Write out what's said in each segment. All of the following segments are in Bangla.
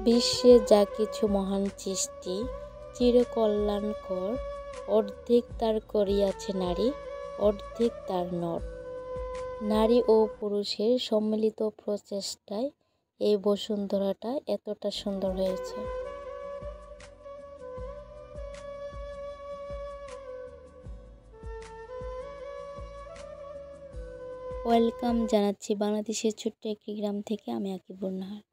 বিশ্বে যা কিছু মহান সৃষ্টি চিরকল্যাণকর, অর্ধেক তার করিয়াছে নারী, অর্ধেক তার নর। নারী ও পুরুষের সম্মিলিত প্রচেষ্টায় এই বসুন্ধরাটা এতটা সুন্দর হয়েছে। ওয়েলকাম জানাচ্ছি বাংলাদেশের ছোট্ট একটি গ্রাম থেকে। আমি আকিবুর নাহার।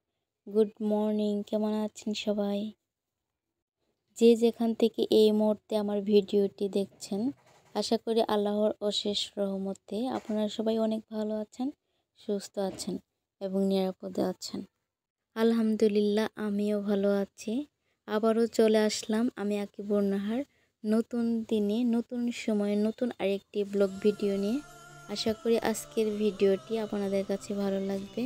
গুড মর্নিং, কেমন আছেন সবাই? যে যেখান থেকে এই মুহূর্তে আমার ভিডিওটি দেখছেন, আশা করি আল্লাহর অশেষ রহমতে আপনারা সবাই অনেক ভালো আছেন, সুস্থ আছেন এবং নিরাপদে আছেন। আলহামদুলিল্লাহ, আমিও ভালো আছি। আবারও চলে আসলাম আমি আকিবুর নাহার নতুন দিনে, নতুন সময়ে, নতুন আরেকটি ব্লগ ভিডিও নিয়ে। আশা করি আজকের ভিডিওটি আপনাদের কাছে ভালো লাগবে।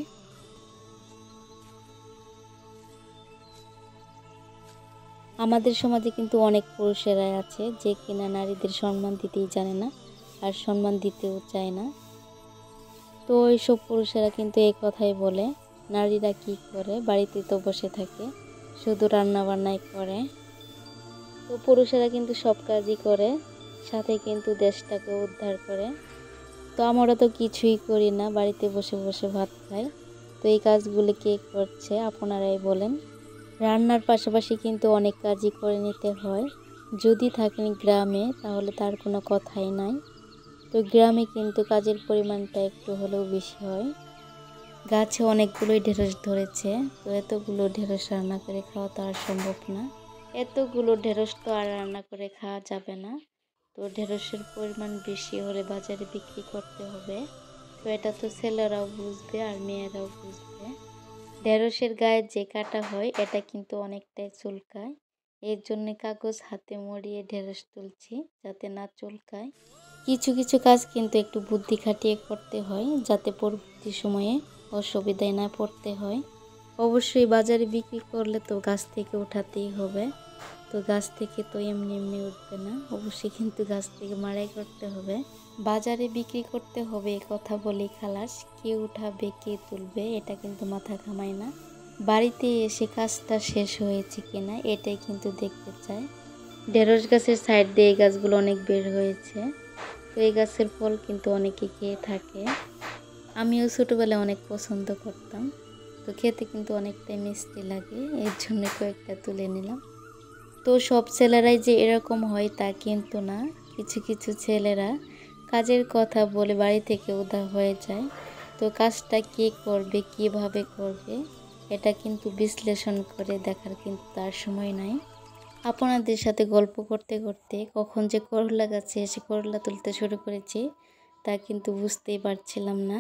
আমাদের সমাজে কিন্তু অনেক পুরুষেরাই আছে যে কিনা নারীদের সম্মান দিতেই জানে না আর সম্মান দিতেও চায় না। তো এইসব পুরুষেরা কিন্তু এই কথাই বলে, নারীরা কি করে, বাড়িতে তো বসে থাকে, শুধু রান্না বান্নাই করে। তো পুরুষেরা কিন্তু সব কাজই করে, সাথে কিন্তু দেশটাকে উদ্ধার করে। তো আমরা তো কিছুই করি না, বাড়িতে বসে বসে ভাত খাই। তো এই কাজগুলি কে করছে আপনারাই বলেন। রান্নার পাশাপাশি কিন্তু অনেক কাজই করে নিতে হয়। যদি থাকেন গ্রামে তাহলে তার কোনো কথাই নাই। তো গ্রামে কিন্তু কাজের পরিমাণটা একটু হলেও বেশি হয়। গাছে অনেকগুলোই ঢেঁড়স ধরেছে, তো এতগুলো ঢেঁড়স রান্না করে খাওয়া তো আর সম্ভব না। এতগুলো ঢেঁড়স তো আর রান্না করে খাওয়া যাবে না। তো ঢেঁড়সের পরিমাণ বেশি হলে বাজারে বিক্রি করতে হবে। তো এটা তো ছেলেরাও বুঝবে আর মেয়েরাও বুঝবে। ঢেঁড়সের গায়ে যে কাটা হয় এটা কিন্তু অনেকটাই চুলকায়। এর জন্য কাগজ হাতে মরিয়ে ঢেঁড়স তুলছি যাতে না চুলকায়। কিছু কিছু কাজ কিন্তু একটু বুদ্ধি খাটিয়ে করতে হয় যাতে পরবর্তী সময়ে অসুবিধায় না পড়তে হয়। অবশ্যই বাজারে বিক্রি করলে তো গাছ থেকে উঠাতেই হবে। তো গাছ থেকে তো এমনি এমনি উঠবে না, অবশ্যই কিন্তু গাছ থেকে মাড়াই করতে হবে। বাজারে বিক্রি করতে হবে এ কথা বলি খালাস, কে উঠাবে কে তুলবে এটা কিন্তু মাথা ঘামায় না। বাড়িতে এসে কাজটা শেষ হয়েছে কিনা এটাই কিন্তু দেখতে চায়। ঢেঁড়স গাছের সাইড দিয়ে এই গাছগুলো অনেক বের হয়েছে। তো এই গাছের ফল কিন্তু অনেকে খেয়ে থাকে। আমিও ছোটোবেলায় অনেক পছন্দ করতাম। তো খেতে কিন্তু অনেকটাই মিষ্টি লাগে, এর জন্য কয়েকটা তুলে নিলাম। তো সব ছেলেরাই যে এরকম হয় তা কিন্তু না। কিছু কিছু ছেলেরা কাজের কথা বলে বাড়ি থেকে উধাও হয়ে যায়। তো কাজটা কে করবে, কিভাবে করবে এটা কিন্তু বিশ্লেষণ করে দেখার কিন্তু তার সময় নাই। আপনাদের সাথে গল্প করতে করতে কখন যে করলা গাছে এসে করলা তুলতে শুরু করেছি তা কিন্তু বুঝতেই পারছিলাম না।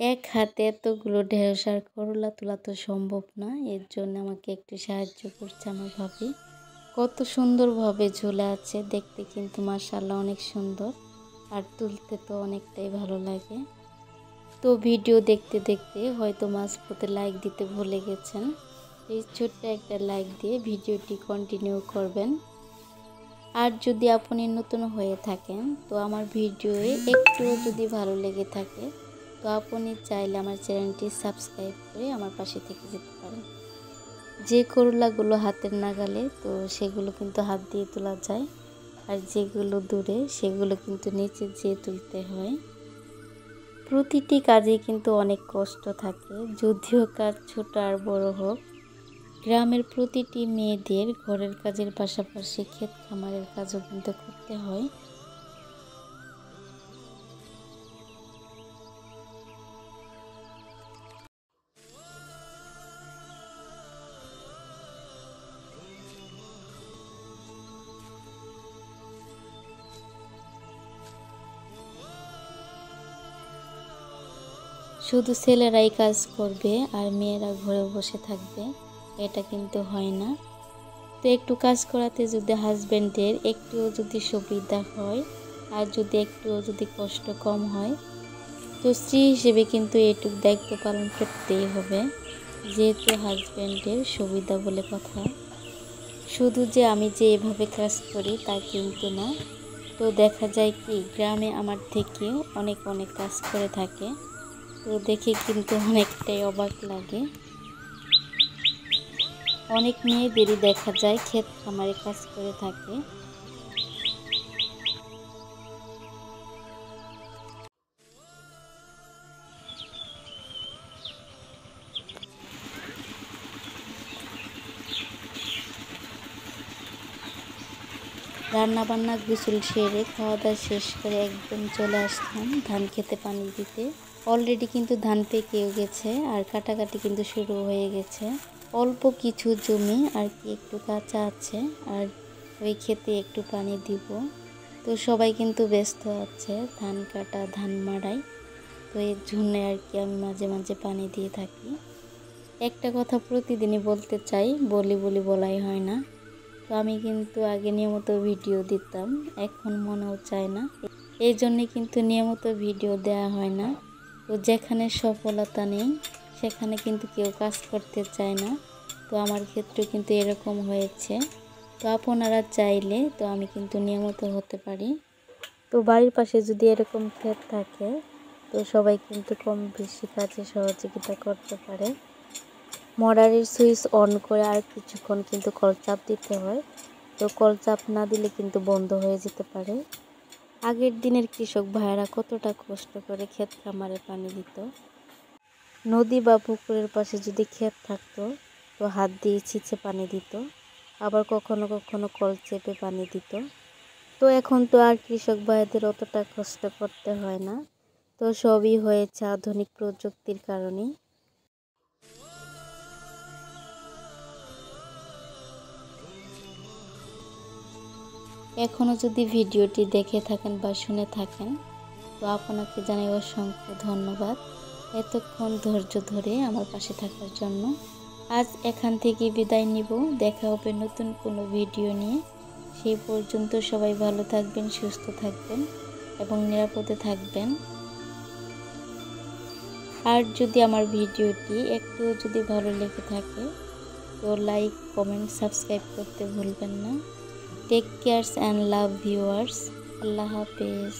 এক হাতে এতগুলো ঢেঁড়স আর করলা তোলা তো সম্ভব না, এর জন্য আমাকে একটু সাহায্য করছে আমার ভাবি। কত সুন্দরভাবে ঝুলে আছে, দেখতে কিন্তু মাশাআল্লাহ অনেক সুন্দর, আর তুলতে তো অনেকটাই ভালো লাগে। তো ভিডিও দেখতে দেখতে হয়তো মাঝপথে লাইক দিতে ভুলে গেছেন, এই ছোট্ট একটা লাইক দিয়ে ভিডিওটি কন্টিনিউ করবেন। আর যদি আপনি নতুন হয়ে থাকেন তো আমার ভিডিওয়ে একটুও যদি ভালো লেগে থাকে তো আপনি চাইলে আমার চ্যানেলটি সাবস্ক্রাইব করে আমার পাশে থেকে যেতে পারেন। যে করলাগুলো হাতের নাগালে তো সেগুলো কিন্তু হাত দিয়ে তোলা যায়, আর যেগুলো দূরে সেগুলো কিন্তু নিচে যেয়ে তুলতে হয়। প্রতিটি কাজে কিন্তু অনেক কষ্ট থাকে, যদিও কাজ ছোট আর বড় হোক। গ্রামের প্রতিটি মেয়েদের ঘরের কাজের পাশাপাশি ক্ষেত খামারের কাজও কিন্তু করতে হয়। শুধু ছেলেরাই কাজ করবে আর মেয়েরা ঘরে বসে থাকবে এটা কিন্তু হয় না। তো একটু কাজ করাতে যদি হাজব্যান্ডের একটুও যদি সুবিধা হয় আর যদি একটুও যদি কষ্ট কম হয় তো স্ত্রী হিসেবে কিন্তু এটুকু দায়িত্ব পালন করতেই হবে, যেহেতু হাজব্যান্ডের সুবিধা বলে কথা। শুধু যে আমি যে এভাবে কাজ করি তা কিন্তু না। তো দেখা যায় কি গ্রামে আমার থেকেও অনেক অনেক কাজ করে থাকে, তো দেখে কিন্তু অনেকটাই অবাক লাগে। অনেক মেয়েদেরই দেখা যায় ক্ষেত খামারে কাজ করে থাকে। রান্না বান্না গোসল সেরে খাওয়া দাওয়া শেষ করে একদম চলে আসলাম ধান খেতে পানি দিতে। অলরেডি কিন্তু ধান পেকেও গেছে আর কাটাকাটি কিন্তু শুরু হয়ে গেছে। অল্প কিছু জমি আর কি একটু কাঁচা আছে, আর ওই খেতে একটু পানি দিব। তো সবাই কিন্তু ব্যস্ত আছে ধান কাটা ধান মাড়াই। তো এর জন্য আর কি আমি মাঝে মাঝে পানি দিয়ে থাকি। একটা কথা প্রতিদিনই বলতে চাই, বলি বলাই হয় না। তো আমি কিন্তু আগে নিয়মিত ভিডিও দিতাম, এখন মনেও চায় না, এই জন্যে কিন্তু নিয়মিত ভিডিও দেওয়া হয় না। তো যেখানে সফলতা নেই সেখানে কিন্তু কেউ কাজ করতে চায় না। তো আমার ক্ষেত্রে কিন্তু এরকম হয়েছে। তো আপনারা চাইলে তো আমি কিন্তু নিয়মিত হতে পারি। তো বাড়ির পাশে যদি এরকম ক্ষেত থাকে তো সবাই কিন্তু কম বেশি কাজে সহযোগিতা করতে পারে। মোটরের সুইচ অন করে আর কিছুক্ষণ কিন্তু কল চাপ দিতে হয়। তো কল চাপ না দিলে কিন্তু বন্ধ হয়ে যেতে পারে। আগের দিনের কৃষক ভাইয়েরা কতটা কষ্ট করে ক্ষেত খামারে পানি দিত। নদী বা পুকুরের পাশে যদি ক্ষেত থাকতো তো হাত দিয়ে ছিঁচে পানি দিত, আবার কখনো কখনো কল চেপে পানি দিত। তো এখন তো আর কৃষক ভাইদের অতটা কষ্ট করতে হয় না। তো সবই হয়েছে আধুনিক প্রযুক্তির কারণে। এখনও যদি ভিডিওটি দেখে থাকেন বা শুনে থাকেন তো আপনাকে জানাই অসংখ্য ধন্যবাদ এতক্ষণ ধৈর্য ধরে আমার পাশে থাকার জন্য। আজ এখান থেকে বিদায় নিব, দেখা হবে নতুন কোনো ভিডিও নিয়ে। সেই পর্যন্ত সবাই ভালো থাকবেন, সুস্থ থাকবেন এবং নিরাপদে থাকবেন। আর যদি আমার ভিডিওটি একটু যদি ভালো লেগে থাকে তো লাইক কমেন্ট সাবস্ক্রাইব করতে ভুলবেন না। Take cares and love viewers. আল্লাহ হাফেজ।